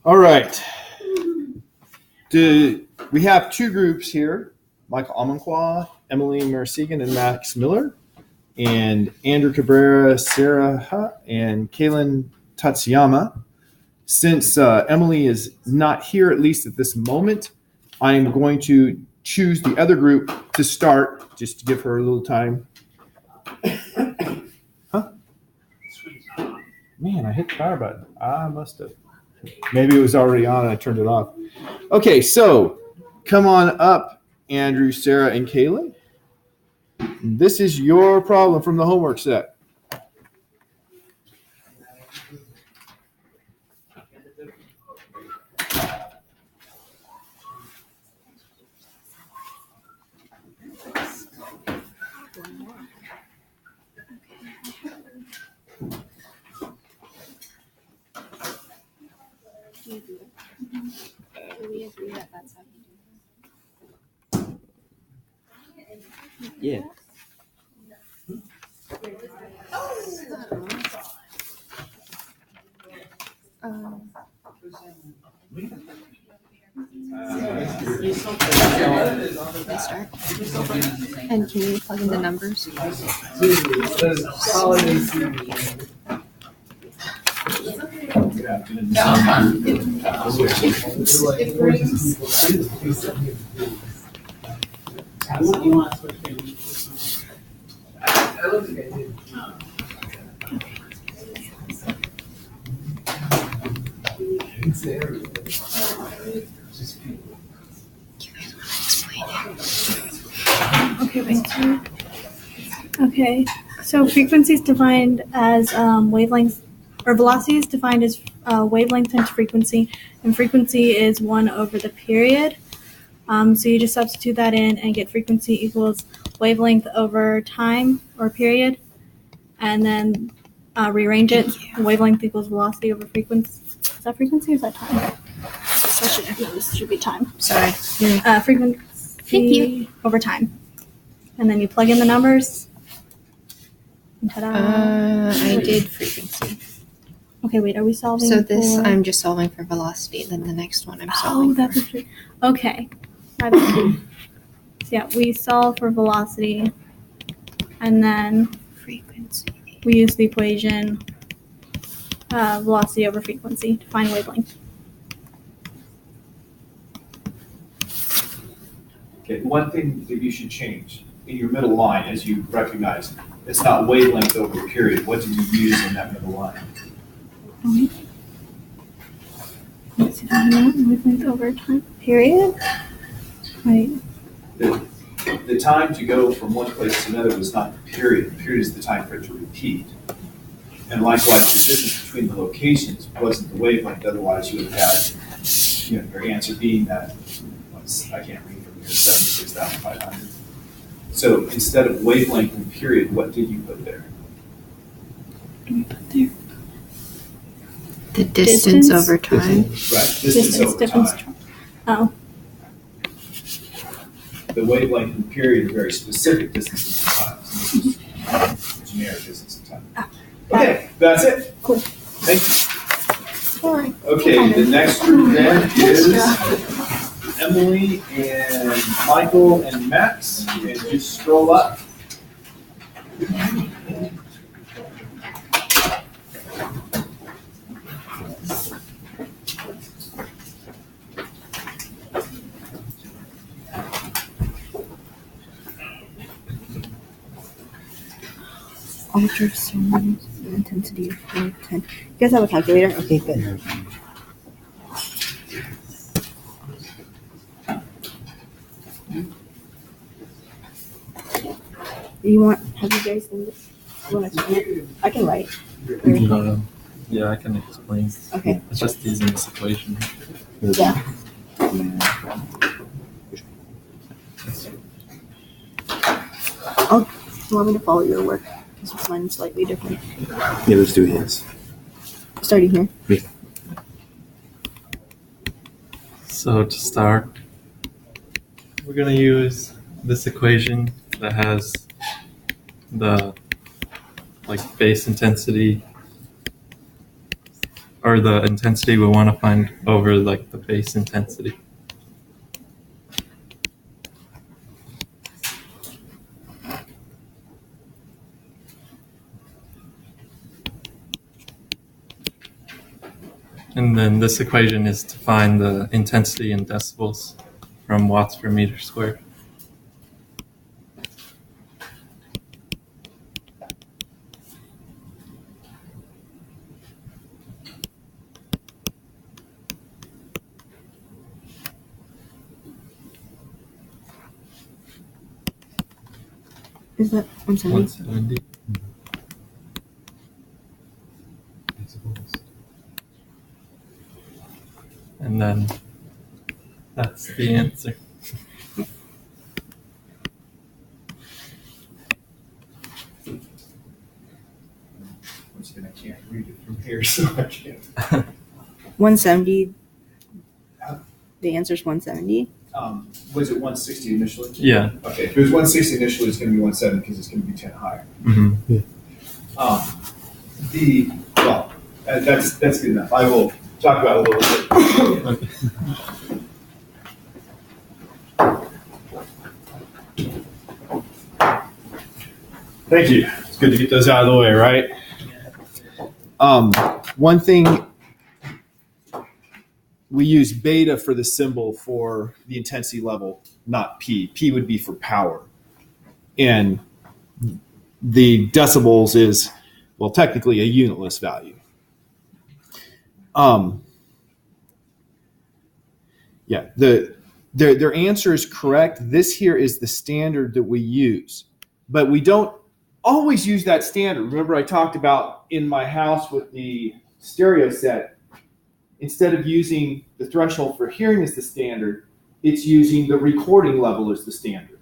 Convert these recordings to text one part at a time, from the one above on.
All right. We have two groups here, Michael Amanqua, Emily Marasegan, and Max Miller, and Andrew Cabrera, Sarah, and Kaylin Tatsuyama. Since Emily is not here, at least at this moment, I'm going to choose the other group to start, just to give her a little time. Huh? Man, I hit the power button. I must have. Maybe it was already on and I turned it off. Okay, so come on up, Andrew, Sarah, and Kaylin. This is your problem from the homework set. We agree that that's how you do it. Yeah. Start. And can you plug in the numbers? Okay, wait. Okay, so frequency is defined as wavelengths, or velocity is defined as wavelength times frequency, and frequency is 1 over the period. So you just substitute that in and get frequency equals wavelength over time or period, and then rearrange it. Wavelength equals velocity over frequency. Is that frequency or is that time? This should be time. Sorry. Frequency Thank you. over time. And then you plug in the numbers. And ta-da. I did frequency. Okay, wait, are we solving So this, for... I'm just solving for velocity. Then the next one I'm solving that's for. Okay. My bad. So yeah, we solve for velocity. And then Frequency. we use the equation velocity over frequency to find wavelength. Okay, one thing that you should change in your middle line, as you recognize, it's not wavelength over period. What did you use in that middle line? Let's see that again. Wavelength over time period. Right. The time to go from one place to another was not the period. The period is the time for it to repeat. And likewise, the distance between the locations wasn't the wavelength. Otherwise, you would have had, your answer being that, I can't read from here, 76,500. So instead of wavelength and period, what did you put there? What do we put there? The distance over time. Right, distance over time. Oh. The wavelength and period are very specific distances of time. So this is generic distance of time. Okay, that's it. Cool. Thank you. All right. Okay, the next group then is Emily and Michael and Max. And just scroll up. Ultrasonic intensity of 410. You guys have a calculator? Okay, good. Have you guys done this? You want to explain it? I can write. Yeah, I can explain. Okay. It's just using this equation. Yeah. You want me to follow your work? Because mine's slightly different. Yeah, let's do his. Starting here. Yeah. So to start, we're going to use this equation that has the base intensity or the intensity we want to find over like the base intensity. And then this equation is to find the intensity in decibels from watts per meter squared. Is that 170? 170. And then that's the answer. Once again, I can't read it from here, so I can't. 170. The answer is 170. Was it 160 initially? Yeah. Okay, if it was 160 initially, it's going to be 170 because it's going to be 10 higher. Mm-hmm. That's good enough. I will talk about it a little bit. Thank you. It's good to get those out of the way, right? One thing, we use beta for the symbol for the intensity level, not P. P would be for power. And the decibels is, well, technically a unitless value. Their answer is correct. This here is the standard that we use, but we don't always use that standard. Remember, I talked about in my house with the stereo set, instead of using the threshold for hearing as the standard, it's using the recording level as the standard.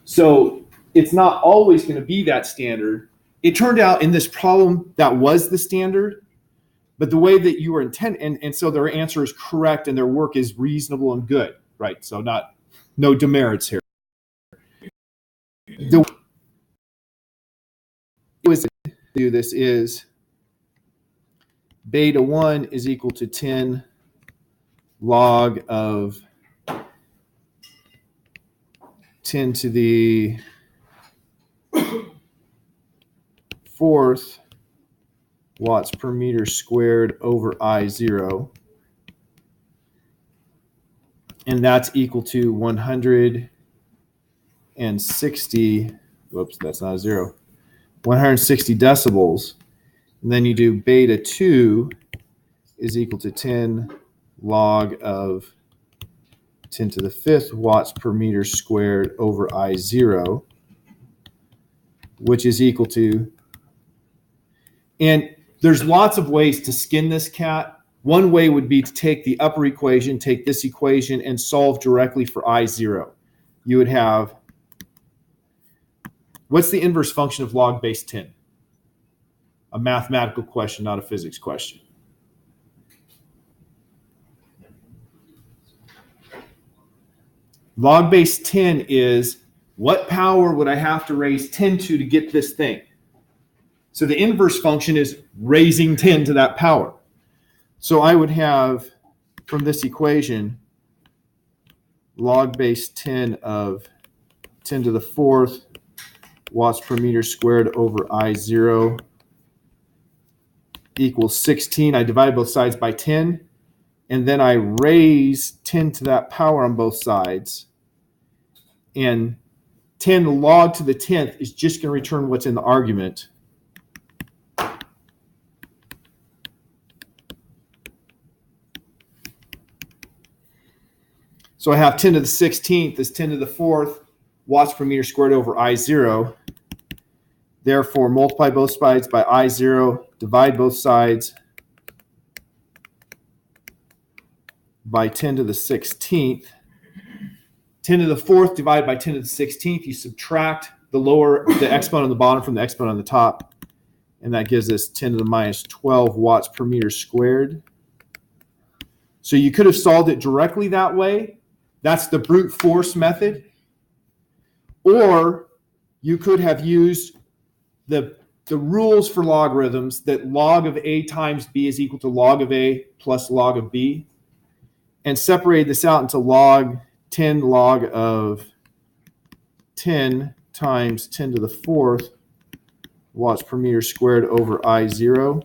So it's not always going to be that standard. It turned out in this problem that was the standard, but the way that you were intended, and so their answer is correct and their work is reasonable and good, right? So no demerits here. The way to do this is beta 1 is equal to 10 log of 10 to the fourth watts per meter squared over I0. And that's equal to 160, whoops, that's not a zero, 160 decibels. And then you do beta 2 is equal to 10 log of 10 to the fifth watts per meter squared over I0, which is equal to, and there's lots of ways to skin this cat. One way would be to take the upper equation, take this equation, and solve directly for I0. You would have, what's the inverse function of log base 10? A mathematical question, not a physics question. Log base 10 is, what power would I have to raise 10 to get this thing? So the inverse function is raising 10 to that power. So I would have, from this equation, log base 10 of 10 to the fourth watts per meter squared over I0 equals 16. I divide both sides by 10, and then I raise 10 to that power on both sides. And 10 log to the 10th is just going to return what's in the argument. So I have 10 to the 16th is 10 to the 4th watts per meter squared over I0. Therefore, multiply both sides by I0, divide both sides by 10 to the 16th. 10 to the 4th divided by 10 to the 16th. You subtract the exponent on the bottom from the exponent on the top, and that gives us 10 to the minus 12 watts per meter squared. So you could have solved it directly that way. That's the brute force method. Or you could have used the the rules for logarithms, that log of a times b is equal to log of a plus log of b, and separated this out into log 10 log of 10 times 10 to the fourth watts per meter squared over I0.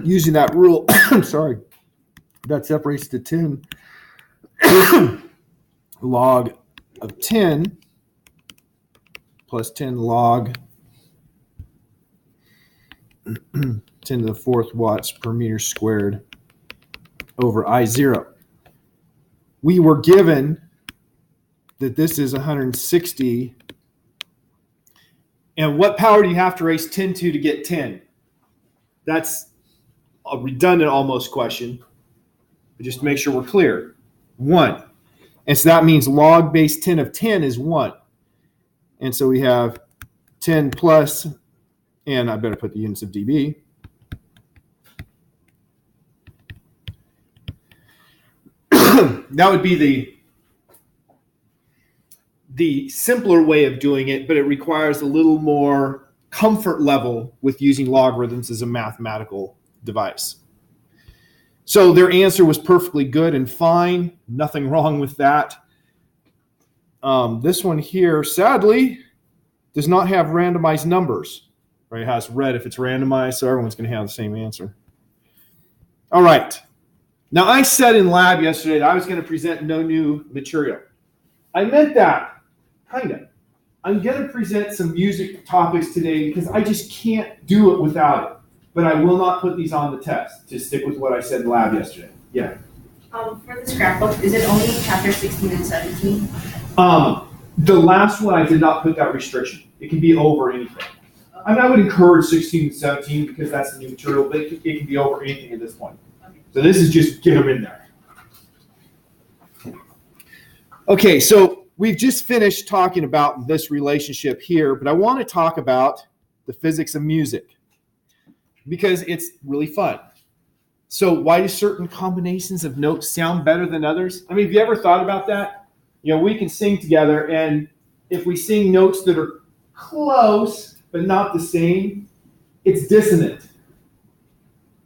Using that rule, sorry, that separates to 10 log of 10 plus 10 log 10 to the fourth watts per meter squared over I0. We were given that this is 160. And what power do you have to raise 10 to get 10? That's a redundant almost question, but just to make sure we're clear. 1. And so that means log base 10 of 10 is 1. And so we have 10 plus, and I better put the units of dB. That would be the simpler way of doing it, but it requires a little more comfort level with using logarithms as a mathematical device. So their answer was perfectly good and fine. Nothing wrong with that. This one here, sadly, does not have randomized numbers. Right? It has red if it's randomized, so everyone's going to have the same answer. All right. Now, I said in lab yesterday that I was going to present no new material. I meant that, kind of. I'm going to present some music topics today because I just can't do it without it. But I will not put these on the test to stick with what I said in lab yesterday. Yeah. For the scrapbook, is it only chapter 16 and 17? The last one, I did not put that restriction. It can be over anything. I mean, I would encourage 16 and 17 because that's the new material, but it can be over anything at this point. Okay. So this is just get them in there. Okay, so we've just finished talking about this relationship here, but I want to talk about the physics of music because it's really fun. So why do certain combinations of notes sound better than others? I mean, have you ever thought about that? You know, we can sing together, and if we sing notes that are close but not the same, it's dissonant.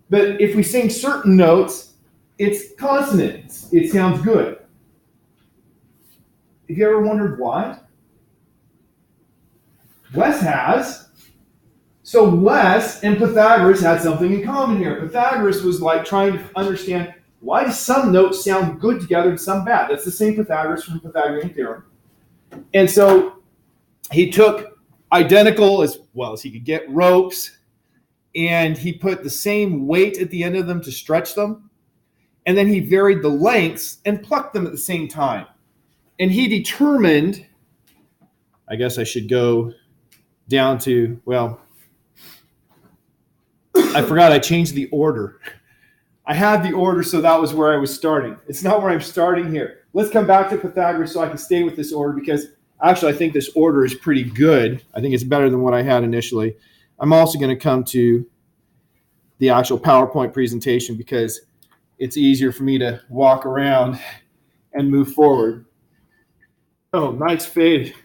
But if we sing certain notes, it's consonant. It sounds good. Have you ever wondered why? Wes has. So Wes and Pythagoras had something in common here. Pythagoras was like trying to understand, why do some notes sound good together and some bad? That's the same Pythagoras from Pythagorean theorem. And so he took identical as well as he could get ropes, and he put the same weight at the end of them to stretch them. And then he varied the lengths and plucked them at the same time. And he determined, I guess I should go down to, well, I forgot I changed the order. I had the order, so that was where I was starting. It's not where I'm starting here. Let's come back to Pythagoras so I can stay with this order because actually I think this order is pretty good. I think it's better than what I had initially. I'm also going to come to the actual PowerPoint presentation because it's easier for me to walk around and move forward. Oh, nice fade.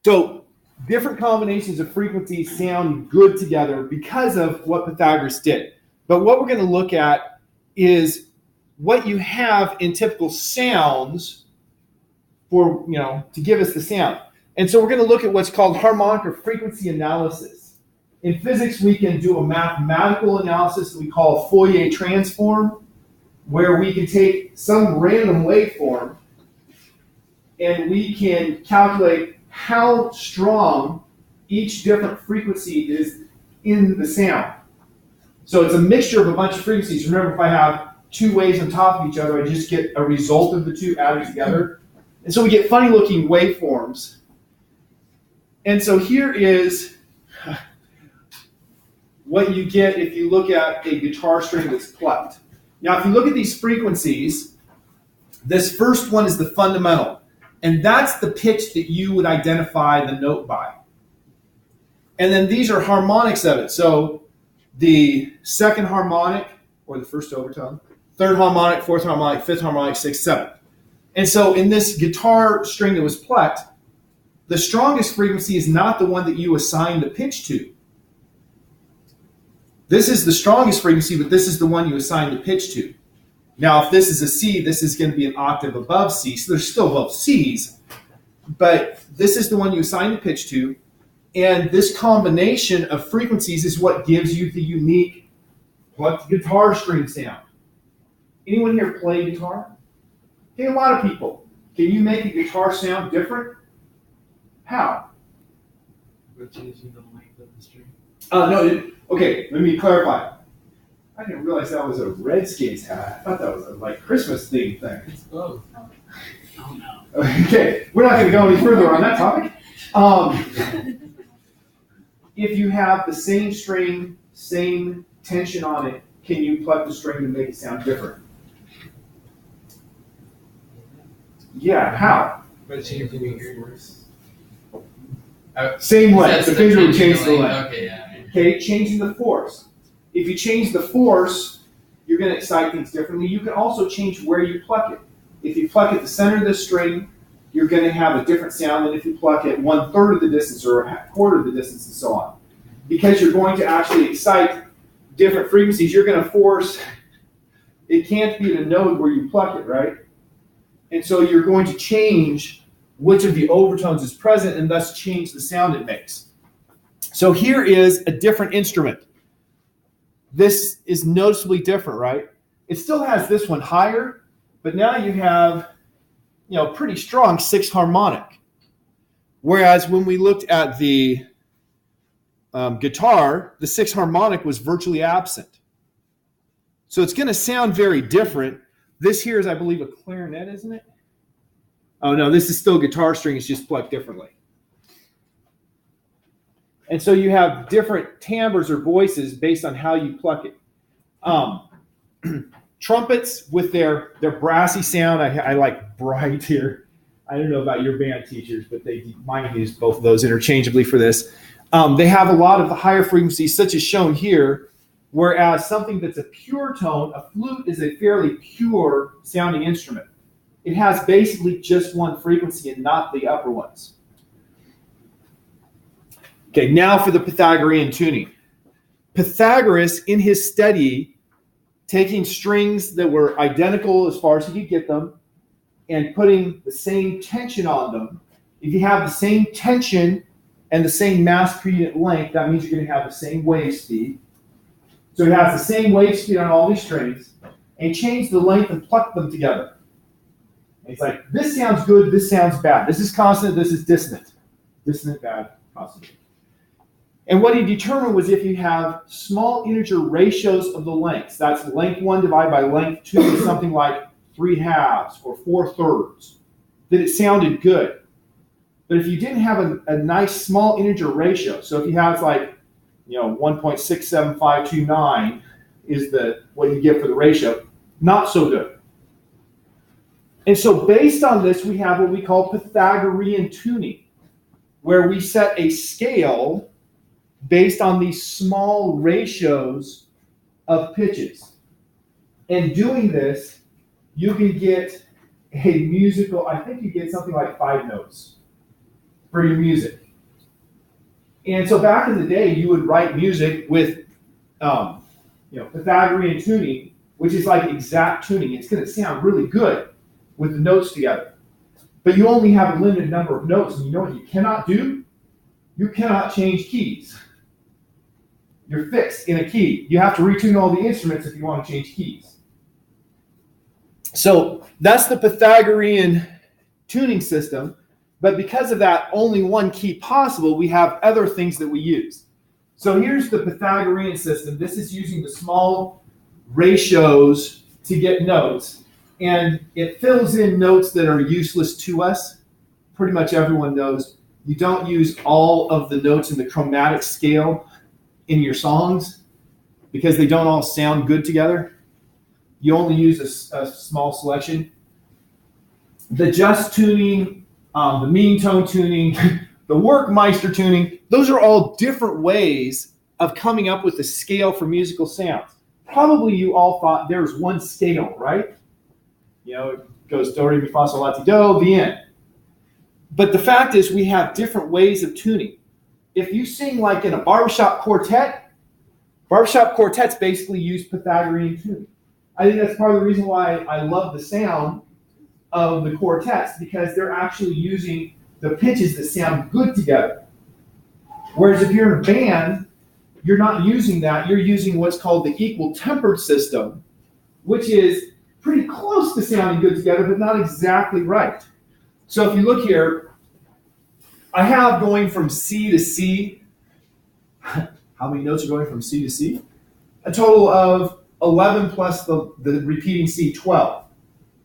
So different combinations of frequencies sound good together because of what Pythagoras did. But what we're going to look at is what you have in typical sounds for, to give us the sound. And so we're going to look at what's called harmonic or frequency analysis. In physics, we can do a mathematical analysis that we call a Fourier transform, where we can take some random waveform and we can calculate how strong each different frequency is in the sound. So it's a mixture of a bunch of frequencies. Remember, if I have two waves on top of each other, I just get a result of the two added together. And so we get funny looking waveforms. And so here is what you get if you look at a guitar string that's plucked. Now, if you look at these frequencies, this first one is the fundamental. And that's the pitch that you would identify the note by. And then these are harmonics of it. So the second harmonic, or the first overtone, third harmonic, fourth harmonic, fifth harmonic, sixth, seventh. And so in this guitar string that was plucked, the strongest frequency is not the one that you assign the pitch to. This is the strongest frequency, but this is the one you assign the pitch to. Now, if this is a C, this is going to be an octave above C, so they're still both Cs, but this is the one you assign the pitch to, and this combination of frequencies is what gives you the unique plucked guitar string sound. Anyone here play guitar? Okay, a lot of people. Can you make a guitar sound different? How? We're changing the length of the string. No. Okay, let me clarify. I didn't realize that was a Redskins hat. I thought that was a Christmas theme thing. It's both. Oh, no. Okay, we're not going to go any further on that topic. If you have the same string, same tension on it, can you pluck the string to make it sound different? Yeah, how? But changing the force. Same length. The finger would change the length. Okay, yeah. Okay, changing the force. If you change the force, you're going to excite things differently. You can also change where you pluck it. If you pluck at the center of the string, you're going to have a different sound than if you pluck at 1/3 of the distance or a quarter of the distance and so on. Because you're going to actually excite different frequencies, you're going to force, it can't be the node where you pluck it, right? And so you're going to change which of the overtones is present and thus change the sound it makes. So here is a different instrument. This is noticeably different, right? It still has this one higher, but now you have, pretty strong 6th harmonic. Whereas when we looked at the guitar, the 6th harmonic was virtually absent. So it's going to sound very different. This here is, I believe, a clarinet, isn't it? Oh, no, this is still guitar string. It's just plucked differently. And so you have different timbres or voices based on how you pluck it. Trumpets with their brassy sound. I like bright here. I don't know about your band teachers, but they might use both of those interchangeably for this. They have a lot of the higher frequencies, such as shown here, whereas something that's a pure tone, a flute is a fairly pure sounding instrument. It has basically just one frequency and not the upper ones. Okay, now for the Pythagorean tuning. Pythagoras, in his study, taking strings that were identical as far as he could get them and putting the same tension on them. If you have the same tension and the same mass per unit length, that means you're going to have the same wave speed. So he has the same wave speed on all these strings and change the length and pluck them together. And it's like, this sounds good, this sounds bad. This is consonant, this is dissonant. Dissonant, bad, consonant. And what he determined was if you have small integer ratios of the lengths, that's length 1 divided by length 2 is something like 3/2 or 4/3, that it sounded good. But if you didn't have a nice small integer ratio, so if you have 1.67529 is what you get for the ratio, not so good. And so based on this, we have what we call Pythagorean tuning, where we set a scale based on these small ratios of pitches. And doing this, you can get a musical, I think you get something like 5 notes for your music. And so back in the day, you would write music with Pythagorean tuning, which is like exact tuning. It's going to sound really good with the notes together. But you only have a limited number of notes, and you know what you cannot do? You cannot change keys. You're fixed in a key. You have to retune all the instruments if you want to change keys. So that's the Pythagorean tuning system. But because of that only one key possible, we have other things that we use. So here's the Pythagorean system. This is using the small ratios to get notes. And it fills in notes that are useless to us. Pretty much everyone knows you don't use all of the notes in the chromatic scale in your songs because they don't all sound good together. You only use a small selection. The just tuning, the mean tone tuning, the Workmeister tuning, those are all different ways of coming up with a scale for musical sounds. Probably you all thought there's one scale, right? Goes do, re, mi, fa, sol, la, ti, do, the end. But the fact is we have different ways of tuning. If you sing like in a barbershop quartets basically use Pythagorean tuning. I think that's part of the reason why I love the sound of the quartets, because they're actually using the pitches that sound good together. Whereas if you're in a band, you're not using that. You're using what's called the equal tempered system, which is pretty close to sounding good together, but not exactly right. So if you look here, I have going from C to C. How many notes are going from C to C? A total of 11 plus the repeating C, 12.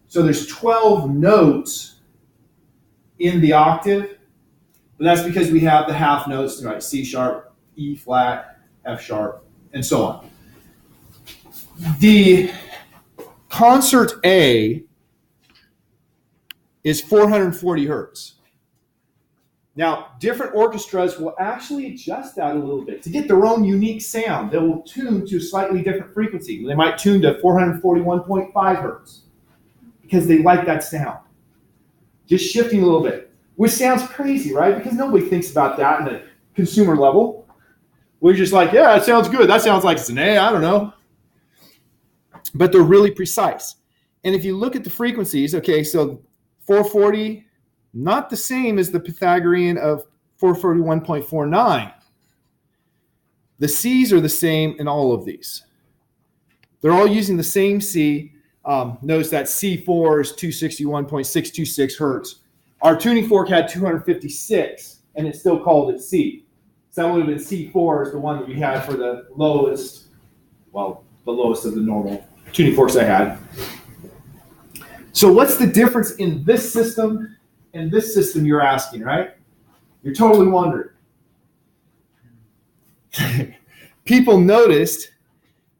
So there's 12 notes in the octave, but that's because we have the half notes, right? C sharp, E flat, F sharp, and so on. The concert A is 440 hertz. Now, different orchestras will actually adjust that a little bit to get their own unique sound. They will tune to a slightly different frequency. They might tune to 441.5 hertz because they like that sound. Just shifting a little bit, which sounds crazy, right? Because nobody thinks about that in a consumer level. We're just like, yeah, it sounds good. That sounds like it's an A, I don't know. But they're really precise. And if you look at the frequencies, okay, so 440, not the same as the Pythagorean of 441.49. The C's are the same in all of these. They're all using the same C. Notice that C4 is 261.626 hertz. Our tuning fork had 256, and it still called it C. So that would have been C4 is the one that we had for the lowest, well, the lowest of the normal tuning forks I had. So what's the difference in this system and this system, you're asking, right? You're totally wondering. People noticed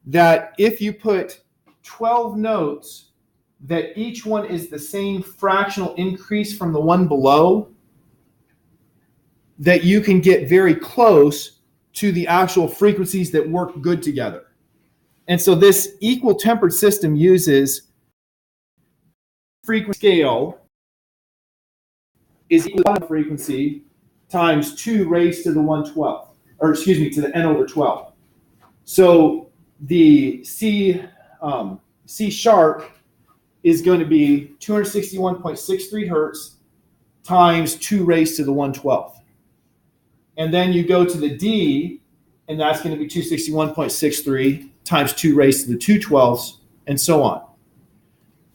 that if you put 12 notes, that each one is the same fractional increase from the one below, that you can get very close to the actual frequencies that work good together. And so this equal tempered system uses frequency scale is equal to frequency times 2 raised to the 1/12, or excuse me, to the n over 12. So the C sharp is going to be 261.63 hertz times 2 raised to the 1/12. And then you go to the D, and that's going to be 261.63 times 2 raised to the 2/12, and so on.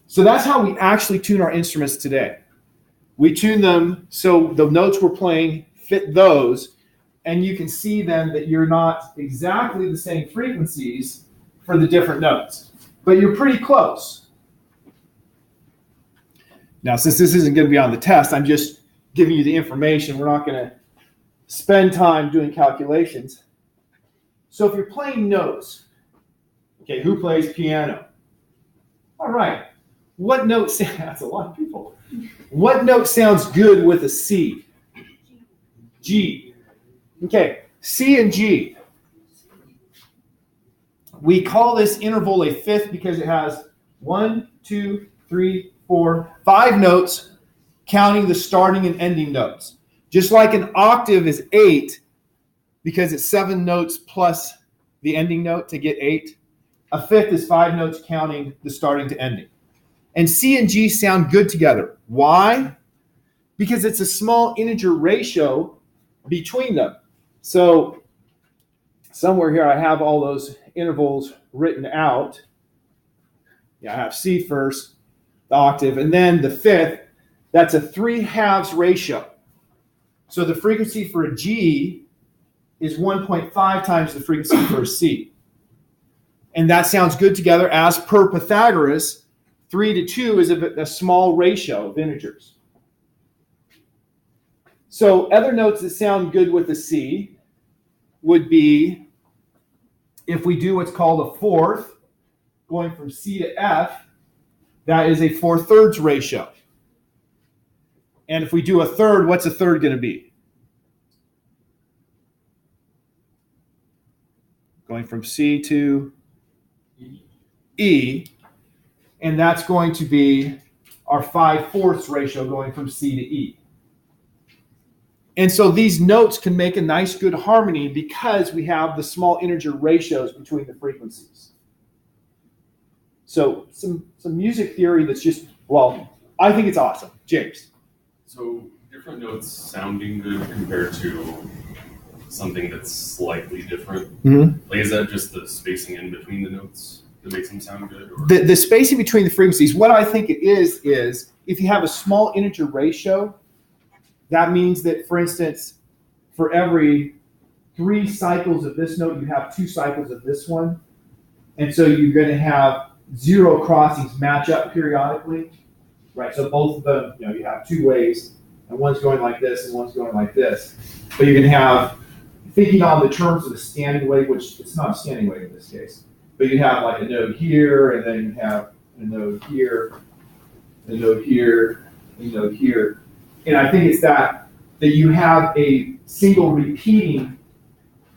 So that's how we actually tune our instruments today. We tune them so the notes we're playing fit those, and you can see then that you're not exactly the same frequencies for the different notes, but you're pretty close. Now, since this isn't going to be on the test, I'm just giving you the information. We're not going to spend time doing calculations. So if you're playing notes, okay, who plays piano? All right, what note sounds, that's a lot of people. What note sounds good with a C? G. Okay, C and G. We call this interval a fifth because it has 1, 2, 3, 4, 5 notes, counting the starting and ending notes. Just like an octave is 8 because it's 7 notes plus the ending note to get 8. A fifth is 5 notes counting the starting to ending. And C and G sound good together. Why? Because it's a small integer ratio between them. So somewhere here I have all those intervals written out. Yeah, I have C first, the octave, and then the fifth, that's a 3/2 ratio. So the frequency for a G is 1.5 times the frequency for a C. And that sounds good together as per Pythagoras. 3 to 2 is a small ratio of integers. So other notes that sound good with a C would be if we do what's called a fourth, going from C to F, that is a 4/3 ratio. And if we do a third, what's a third going to be? Going from C to E, and that's going to be our 5/4 ratio going from C to E. And so these notes can make a nice, good harmony because we have the small integer ratios between the frequencies. So some music theory that's just, well, I think it's awesome. James. So different notes sounding good compared to something that's slightly different. Mm-hmm. Like, is that just the spacing in between the notes that makes them sound good? Or? The spacing between the frequencies, what I think it is if you have a small integer ratio, that means that, for instance, for every 3 cycles of this note, you have 2 cycles of this one. And so you're going to have 0 crossings match up periodically, right? So both of them, you have 2 waves, and one's going like this and one's going like this. But you're going to have, thinking on the terms of a standing wave, which it's not a standing wave in this case, but you have like a node here, and then you have a node here, a node here, a node here. And I think it's that you have a single repeating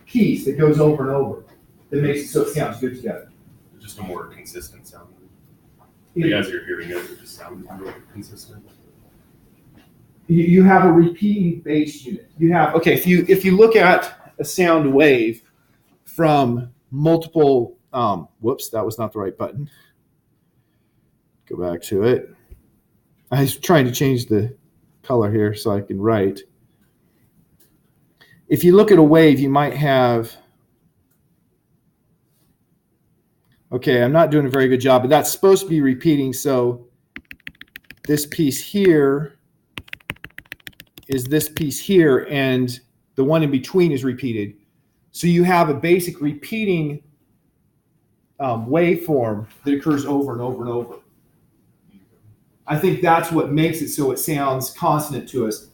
piece that goes over and over that makes it so it sounds good together. Just a more consistent sound. Like, as you're hearing it, it just sounds more consistent. You have a repeating bass unit. You have, okay, if you look at a sound wave from multiple, whoops, that was not the right button. Go back to it. I was trying to change the color here so I can write. If you look at a wave, you might have, okay, I'm not doing a very good job, but that's supposed to be repeating. So this piece here is this piece here, and the one in between is repeated. So you have a basic repeating waveform that occurs over and over and over. I think that's what makes it so it sounds consonant to us.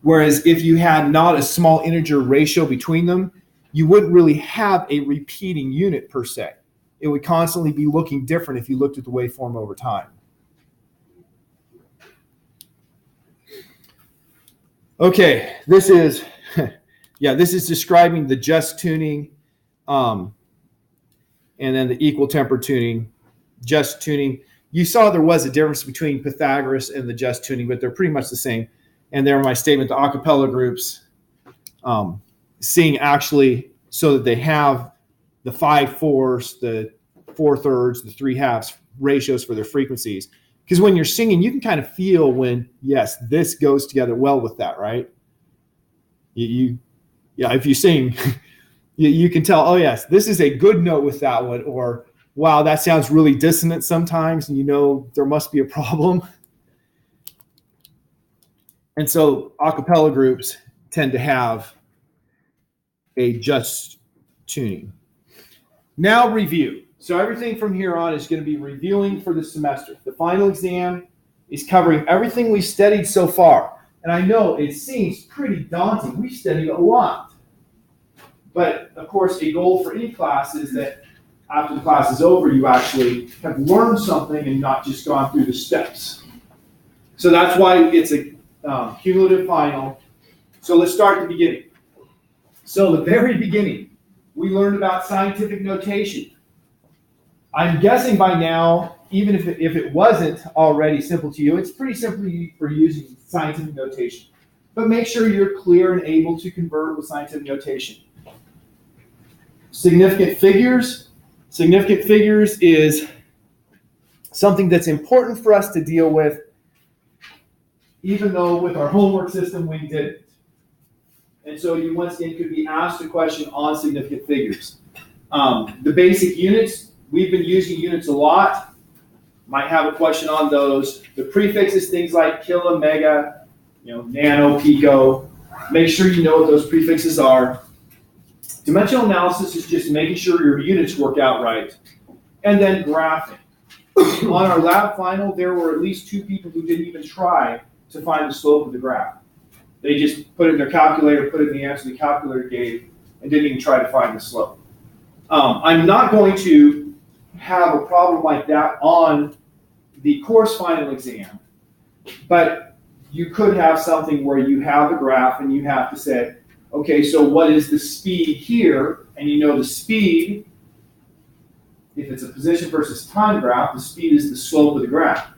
Whereas if you had not a small integer ratio between them, you wouldn't really have a repeating unit per se. It would constantly be looking different if you looked at the waveform over time. Okay, this is describing the just tuning, and then the equal temper tuning. Just tuning. You saw there was a difference between Pythagoras and the just tuning, but they're pretty much the same. And there, my statement, the a cappella groups sing actually so that they have the 5/4, the 4/3, the 3/2 ratios for their frequencies. Because when you're singing, you can kind of feel when, yes, this goes together well with that, right? If you sing, you can tell, oh, yes, this is a good note with that one, or wow, that sounds really dissonant sometimes, and you know there must be a problem. And so a cappella groups tend to have a just tuning. Now review. So everything from here on is going to be reviewing for the semester. The final exam is covering everything we've studied so far. And I know it seems pretty daunting. We've studied a lot. But of course, a goal for any class is that after the class is over, you actually have learned something and not just gone through the steps. So that's why it's a cumulative final. So let's start at the beginning. So the very beginning, we learned about scientific notation. I'm guessing by now, even if it wasn't already simple to you, it's pretty simple for using scientific notation. But make sure you're clear and able to convert with scientific notation. Significant figures. Significant figures is something that's important for us to deal with, even though with our homework system we didn't. And so you once again could be asked a question on significant figures. The basic units, we've been using units a lot. Might have a question on those. The prefixes, things like kilo, mega, nano, pico. Make sure you know what those prefixes are. Dimensional analysis is just making sure your units work out right. And then graphing. On our lab final, there were at least 2 people who didn't even try to find the slope of the graph. They just put it in their calculator, put it in the answer the calculator gave, and didn't even try to find the slope. I'm not going to have a problem like that on the course final exam, but you could have something where you have a graph and you have to say, okay, so what is the speed here? And you know the speed, if it's a position versus time graph, the speed is the slope of the graph.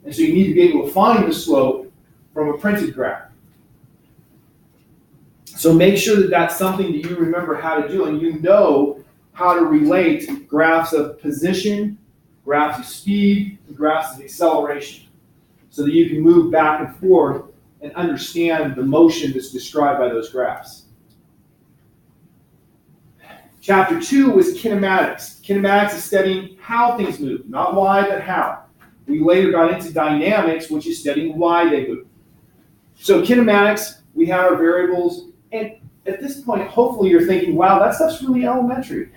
And so you need to be able to find the slope from a printed graph. So make sure that that's something that you remember how to do, and you know how to relate graphs of position, graphs of speed, and graphs of acceleration, so that you can move back and forth and understand the motion that's described by those graphs. Chapter 2 was kinematics. Kinematics is studying how things move, not why, but how. We later got into dynamics, which is studying why they move. So kinematics, we have our variables, and at this point, hopefully you're thinking, wow, that stuff's really elementary,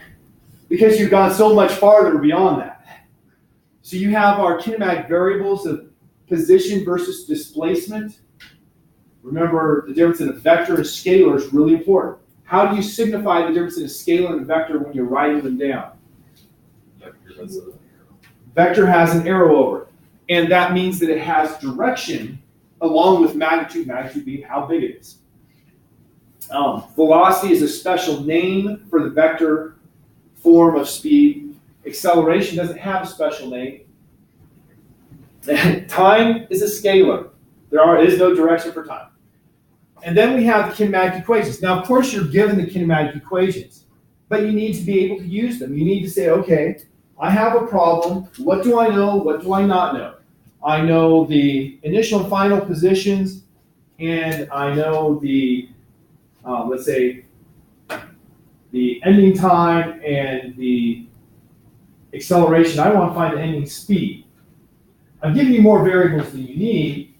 because you've gone so much farther beyond that. So you have our kinematic variables of position versus displacement. Remember, the difference in a vector and a scalar is really important. How do you signify the difference in a scalar and a vector when you're writing them down? Vector has an arrow over it, and that means that it has direction along with magnitude, magnitude being how big it is. Velocity is a special name for the vector form of speed. Acceleration doesn't have a special name. Time is a scalar. There is no direction for time. And then we have the kinematic equations. Now, of course, you're given the kinematic equations, but you need to be able to use them. You need to say, okay, I have a problem. What do I know? What do I not know? I know the initial and final positions, and I know the, let's say, the ending time and the acceleration. I want to find the ending speed. I'm giving you more variables than you need.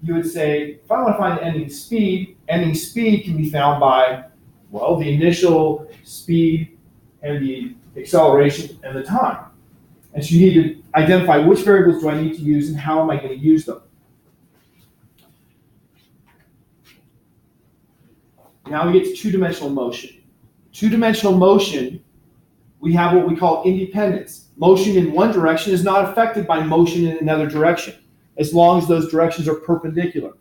You would say, if I want to find the ending speed can be found by, well, the initial speed and the acceleration and the time. And so you need to identify which variables do I need to use and how am I going to use them. Now we get to two-dimensional motion. Two-dimensional motion, we have what we call independence. Motion in one direction is not affected by motion in another direction, as long as those directions are perpendicular.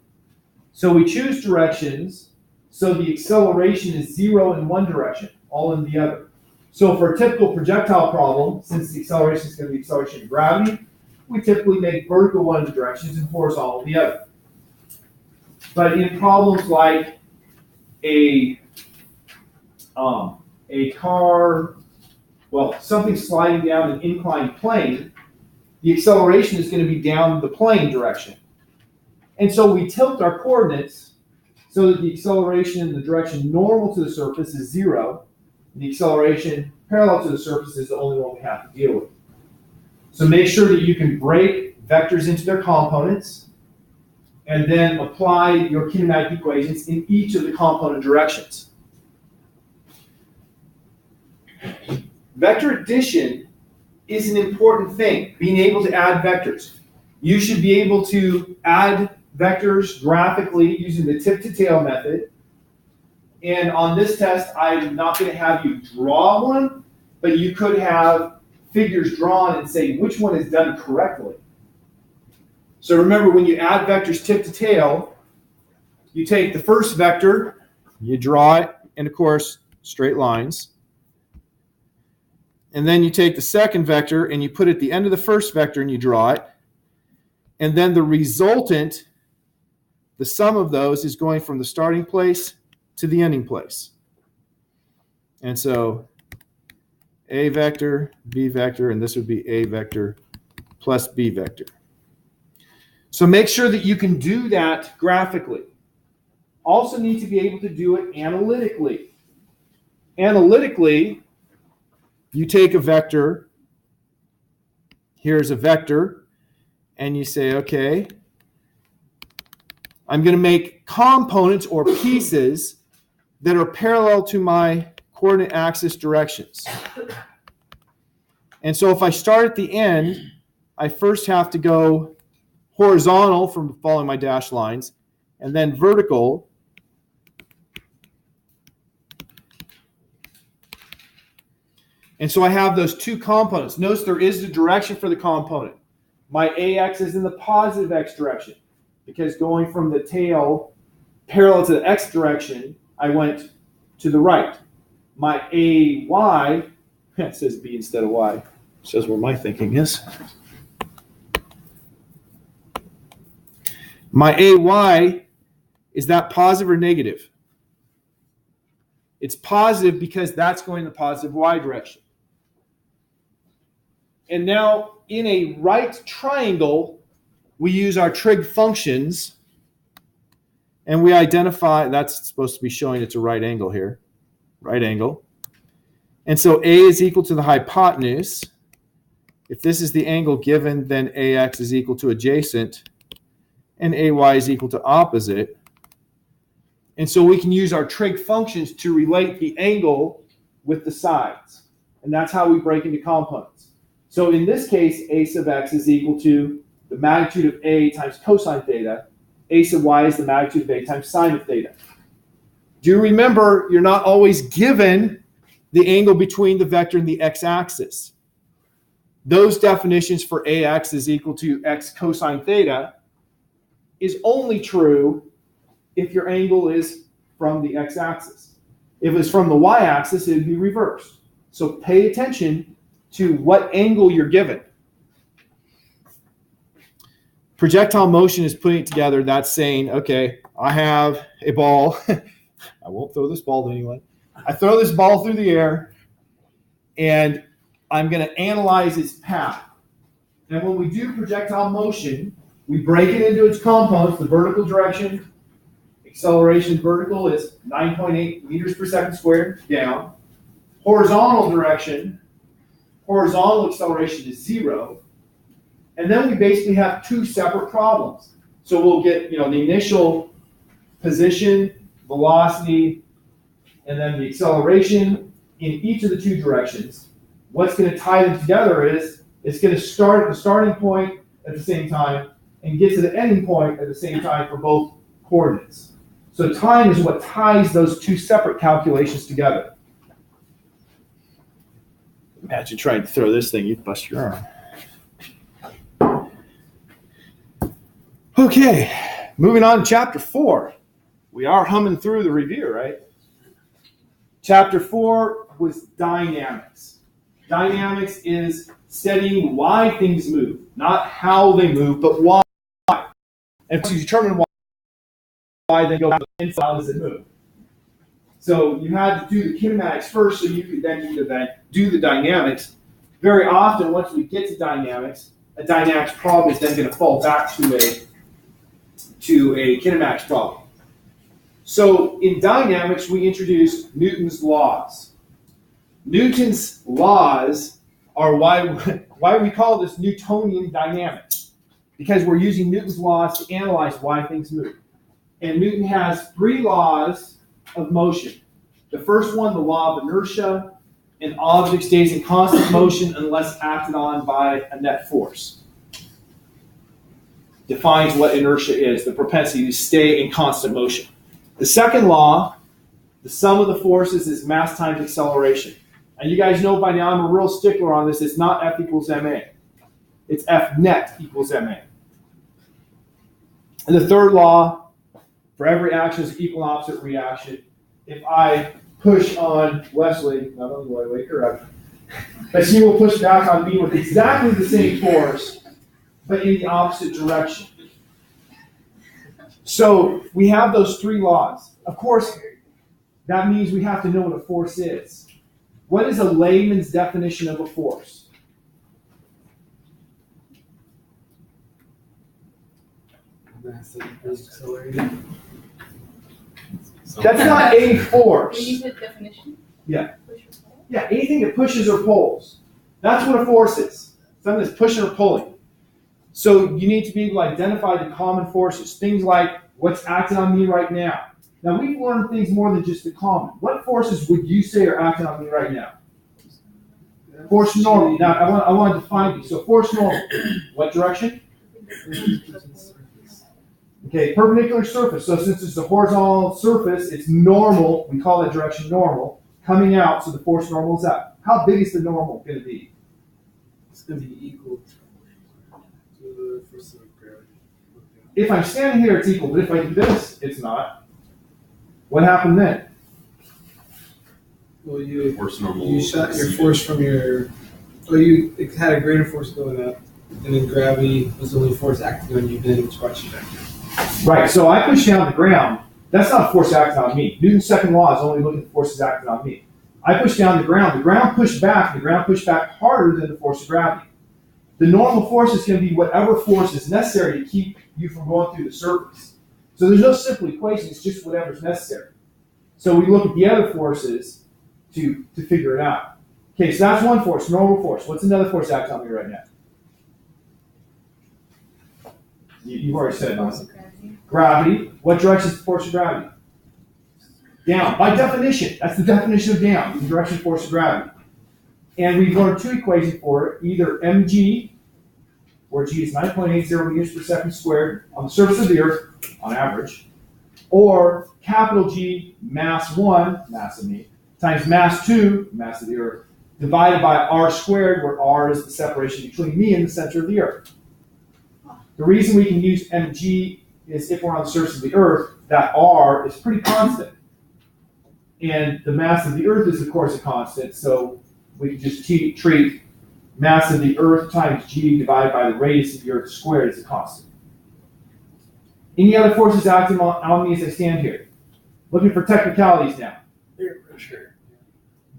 So we choose directions so the acceleration is 0 in one direction, all in the other. So for a typical projectile problem, since the acceleration is going to be acceleration of gravity, we typically make vertical one of the directions and horizontal the other. But in problems like a car, well, something sliding down an inclined plane, the acceleration is going to be down the plane direction. And so we tilt our coordinates so that the acceleration in the direction normal to the surface is 0, and the acceleration parallel to the surface is the only one we have to deal with. So make sure that you can break vectors into their components and then apply your kinematic equations in each of the component directions. Vector addition is an important thing, being able to add vectors. You should be able to add vectors graphically using the tip-to-tail method. And on this test, I'm not going to have you draw one, but you could have figures drawn and say which one is done correctly. So remember, when you add vectors tip-to-tail, you take the first vector, you draw it, and of course, straight lines. And then you take the second vector and you put it at the end of the first vector and you draw it. And then the resultant, the sum of those, is going from the starting place to the ending place. And so A vector, B vector, and this would be A vector plus B vector. So make sure that you can do that graphically. Also need to be able to do it analytically. Analytically, you take a vector, here's a vector, and you say, okay, I'm going to make components or pieces that are parallel to my coordinate axis directions. And so if I start at the end, I first have to go horizontal from following my dashed lines, and then vertical. And so I have those two components. Notice there is a direction for the component. My AX is in the positive X direction, because going from the tail parallel to the X direction, I went to the right. My AY, it says B instead of Y, shows where my thinking is. My AY, is that positive or negative? It's positive because that's going in the positive y direction. And now in a right triangle, we use our trig functions and we identify, that's supposed to be showing it's a right angle here, right angle. And so A is equal to the hypotenuse. If this is the angle given, then AX is equal to adjacent and AY is equal to opposite. And so we can use our trig functions to relate the angle with the sides. And that's how we break into components. So in this case, A sub x is equal to the magnitude of A times cosine theta. A sub y is the magnitude of A times sine of theta. Do you remember you're not always given the angle between the vector and the x-axis? Those definitions for AX is equal to x cosine theta is only true if your angle is from the x-axis. If it's from the y-axis, it would be reversed. So pay attention to what angle you're given. Projectile motion is putting it together. That's saying, okay, I have a ball. I won't throw this ball to anyone. I throw this ball through the air, and I'm going to analyze its path. And when we do projectile motion, we break it into its components. The vertical direction, acceleration vertical is 9.8 meters per second squared down. Horizontal direction, horizontal acceleration is 0. And then we basically have two separate problems. So we'll get, the initial position, velocity, and then the acceleration in each of the two directions. What's going to tie them together is it's going to start at the starting point at the same time and get to the ending point at the same time for both coordinates. So time is what ties those two separate calculations together. Imagine trying to throw this thing, you'd bust your arm. Okay, moving on to chapter 4. We are humming through the review, right? Chapter 4 was dynamics. Dynamics is studying why things move, not how they move, but why. And to determine why they go, and how does it move. So you had to do the kinematics first, so you could then do the dynamics. Very often, once we get to dynamics, a dynamics problem is then going to fall back to a kinematics problem. So in dynamics, we introduced Newton's laws. Newton's laws are why we call this Newtonian dynamics, because we're using Newton's laws to analyze why things move. And Newton has 3 laws of motion. The first one, the law of inertia. An object stays in constant motion unless acted on by a net force. Defines what inertia is, the propensity to stay in constant motion. The second law, the sum of the forces is mass times acceleration. And you guys know by now I'm a real stickler on this. It's not F equals ma. It's F net equals ma. And the third law, for every action is equal and opposite reaction. If I push on Wesley, not only will I wake her up, but she will push back on me with exactly the same force, but in the opposite direction. So we have those 3 laws. Of course, that means we have to know what a force is. What is a layman's definition of a force? Mass is accelerated. That's not a force. When you said definition? Yeah. Push or pull? Yeah, anything that pushes or pulls. That's what a force is. Something that's pushing or pulling. So you need to be able to identify the common forces. Things like what's acting on me right now. Now we've learned things more than just the common. What forces would you say are acting on me right now? Force normal. Now I want to define these. So force normal. What direction? Okay, perpendicular surface. So since it's a horizontal surface, it's normal. We call that direction normal. Coming out, so the force normal is up. How big is the normal going to be? It's going to be equal to the force of gravity. If I'm standing here, it's equal. But if I do this, it's not. What happened then? Well, you Force normal. You shot your force from your. Oh, you had a greater force going up, and then gravity was the only force acting on you. Then it's brought you back down. Right, so I push down the ground. That's not a force acting on me. Newton's second law is only looking at the forces acting on me. I push down the ground pushed back, harder than the force of gravity. The normal force is going to be whatever force is necessary to keep you from going through the surface. So there's no simple equation, it's just whatever's necessary. So we look at the other forces to figure it out. Okay, so that's one force, normal force. What's another force acting on me right now? You've already said it. Gravity. What direction is the force of gravity? Down. By definition, that's the definition of down, the direction of force of gravity. And we've learned two equations for it, either mg, where g is 9.80 meters per second squared on the surface of the Earth, on average, or capital G, mass 1, mass of me, times mass 2, mass of the Earth, divided by r squared, where r is the separation between me and the center of the Earth. The reason we can use mg is if we're on the surface of the Earth, that r is pretty constant. And the mass of the Earth is, of course, a constant, so we can just treat mass of the Earth times g divided by the radius of the Earth squared as a constant. Any other forces acting on me as I stand here? Looking for technicalities now. Air pressure.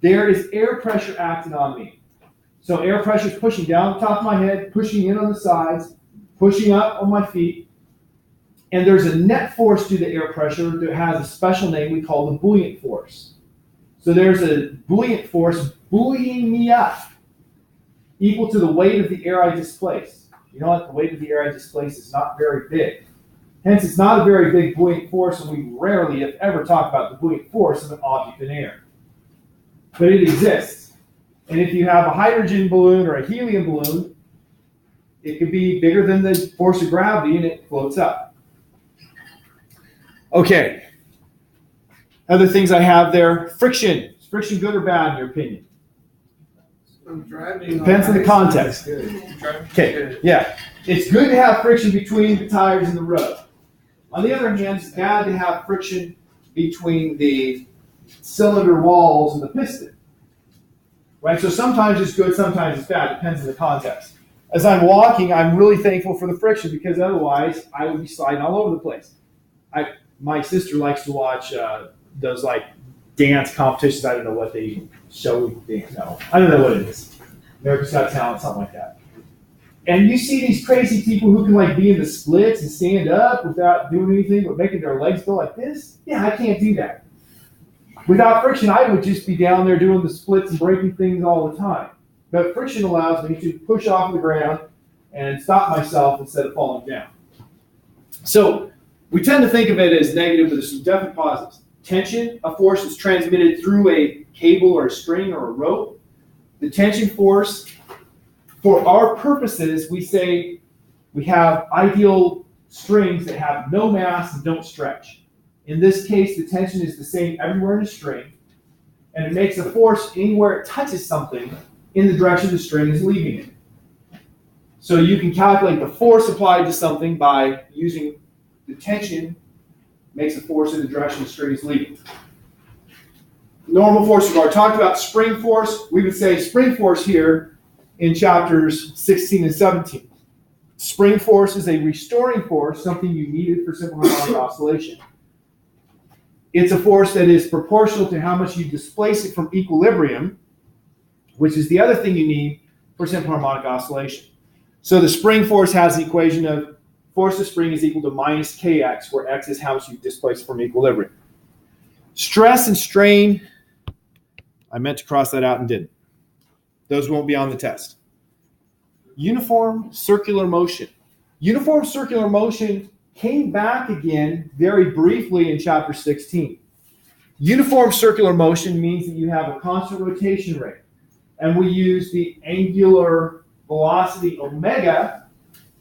There is air pressure acting on me. So air pressure is pushing down the top of my head, pushing in on the sides, pushing up on my feet. And there's a net force due to air pressure that has a special name we call the buoyant force. So there's a buoyant force buoying me up, equal to the weight of the air I displace. You know what? The weight of the air I displace is not very big. Hence, it's not a very big buoyant force, and we rarely, if ever, talk about the buoyant force of an object in air. But it exists. And if you have a hydrogen balloon or a helium balloon, it could be bigger than the force of gravity, and it floats up. Okay. Other things I have there. Friction. Is friction good or bad in your opinion? I'm driving. Depends on the context. Okay, yeah. It's good to have friction between the tires and the road. On the other hand, it's bad to have friction between the cylinder walls and the piston. Right? So sometimes it's good, sometimes it's bad. Depends on the context. As I'm walking, I'm really thankful for the friction because otherwise I would be sliding all over the place. My sister likes to watch those like dance competitions. I don't know what they show. No, I don't know what it is. America's Got Talent, something like that. And you see these crazy people who can like be in the splits and stand up without doing anything but making their legs go like this. Yeah, I can't do that. Without friction, I would just be down there doing the splits and breaking things all the time. But friction allows me to push off the ground and stop myself instead of falling down. So we tend to think of it as negative, but there's some definite positives. Tension, a force is transmitted through a cable or a string or a rope. The tension force, for our purposes, we say we have ideal strings that have no mass and don't stretch. In this case, the tension is the same everywhere in a string, and it makes a force anywhere it touches something in the direction the string is leaving it. So you can calculate the force applied to something by using the tension makes a force in the direction the string is leaving. Normal force, we've already talked about spring force. We would say spring force here in chapters 16 and 17. Spring force is a restoring force, something you needed for simple harmonic oscillation. It's a force that is proportional to how much you displace it from equilibrium, which is the other thing you need for simple harmonic oscillation. So the spring force has the equation of force of spring is equal to minus kx, where x is how much you displace from equilibrium. Stress and strain, I meant to cross that out and didn't. Those won't be on the test. Uniform circular motion. Uniform circular motion came back again very briefly in chapter 16. Uniform circular motion means that you have a constant rotation rate. And we use the angular velocity omega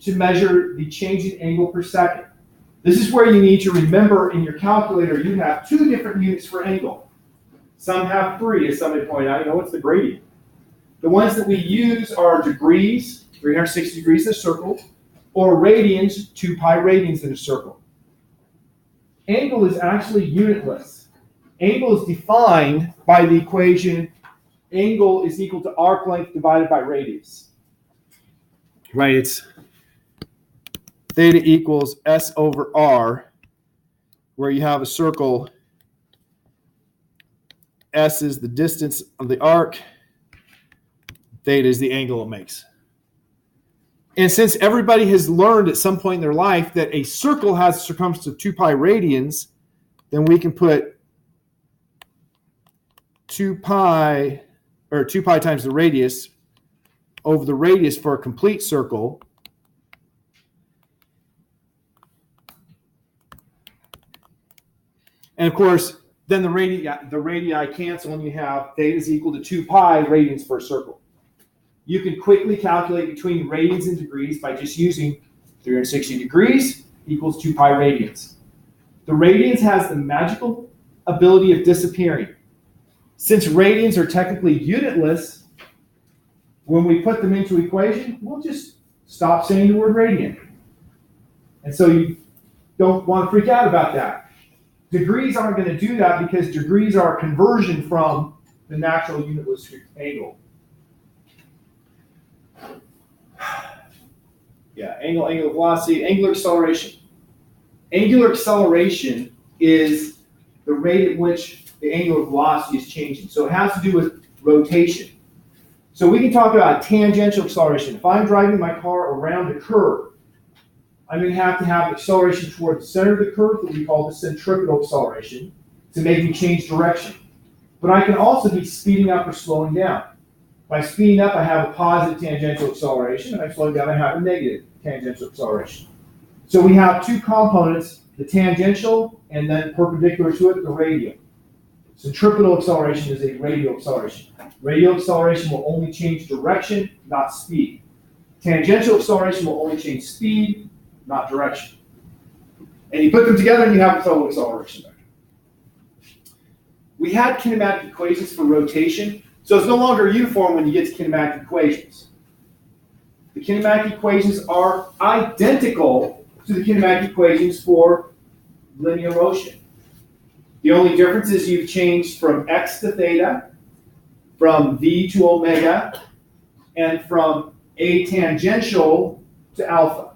to measure the change in angle per second. This is where you need to remember in your calculator you have two different units for angle. Some have three, as somebody pointed out. You know, what's the gradient? The ones that we use are degrees, 360 degrees in a circle, or radians, 2 pi radians in a circle. Angle is actually unitless. Angle is defined by the equation angle is equal to arc length divided by radius. Right, it's theta equals S over R, where you have a circle. S is the distance of the arc. Theta is the angle it makes. And since everybody has learned at some point in their life that a circle has a circumference of 2 pi radians, then we can put 2 pi times the radius over the radius for a complete circle. And of course, then the radii cancel and you have theta is equal to 2 pi radians for a circle. You can quickly calculate between radians and degrees by just using 360 degrees equals 2 pi radians. The radians has the magical ability of disappearing. Since radians are technically unitless, when we put them into equation, we'll just stop saying the word radian. And so you don't want to freak out about that. Degrees aren't going to do that because degrees are a conversion from the natural unitless angle. Yeah, angular velocity, angular acceleration. Angular acceleration is the rate at which the angular velocity is changing. So it has to do with rotation. So we can talk about tangential acceleration. If I'm driving my car around a curve, I'm going to have acceleration toward the center of the curve that we call the centripetal acceleration to make me change direction. But I can also be speeding up or slowing down. By speeding up, I have a positive tangential acceleration, and by slowing down, I have a negative tangential acceleration. So we have two components, the tangential and then perpendicular to it, the radial. Centripetal acceleration is a radial acceleration. Radial acceleration will only change direction, not speed. Tangential acceleration will only change speed, not direction. And you put them together and you have a total acceleration vector. We had kinematic equations for rotation. So it's no longer uniform when you get to kinematic equations. The kinematic equations are identical to the kinematic equations for linear motion. The only difference is you've changed from x to theta, from v to omega, and from a tangential to alpha.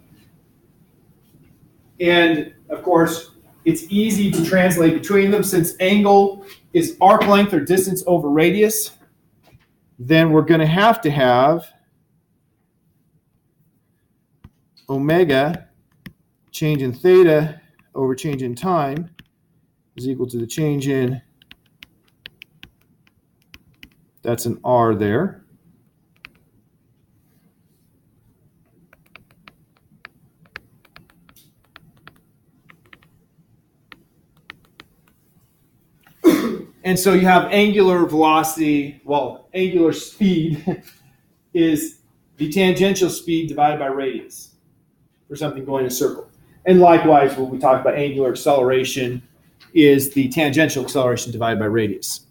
And of course, it's easy to translate between them since angle is arc length or distance over radius. Then we're going to have omega, change in theta over change in time, is equal to the change in, that's an R there. And so you have angular velocity, well, angular speed is the tangential speed divided by radius for something going in a circle. And likewise, when we talk about angular acceleration, is the tangential acceleration divided by radius.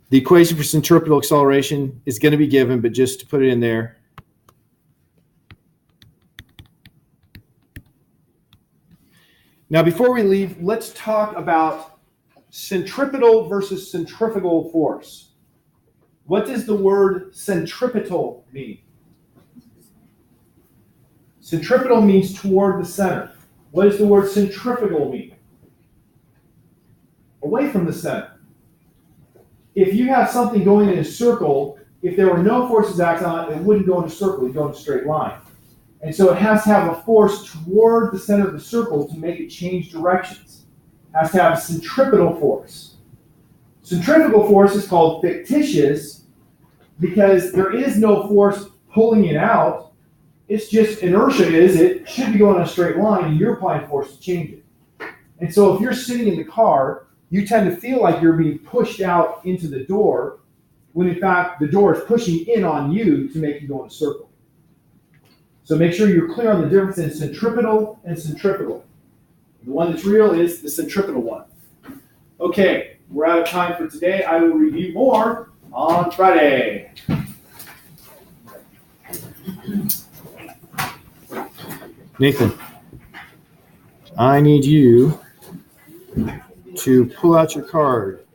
The equation for centripetal acceleration is going to be given, but just to put it in there. Now, before we leave, let's talk about centripetal versus centrifugal force. What does the word centripetal mean? Centripetal means toward the center. What does the word centrifugal mean? Away from the center. If you have something going in a circle, if there were no forces acting on it, it wouldn't go in a circle, it would go in a straight line. And so it has to have a force toward the center of the circle to make it change directions. It has to have a centripetal force. Centrifugal force is called fictitious because there is no force pulling it out. It's just inertia it should be going in a straight line and you're applying force to change it. And so if you're sitting in the car, you tend to feel like you're being pushed out into the door when in fact the door is pushing in on you to make you go in a circle. So make sure you're clear on the difference in centripetal and centrifugal. The one that's real is the centripetal one. Okay, we're out of time for today. I will review more on Friday. Nathan, I need you to pull out your card.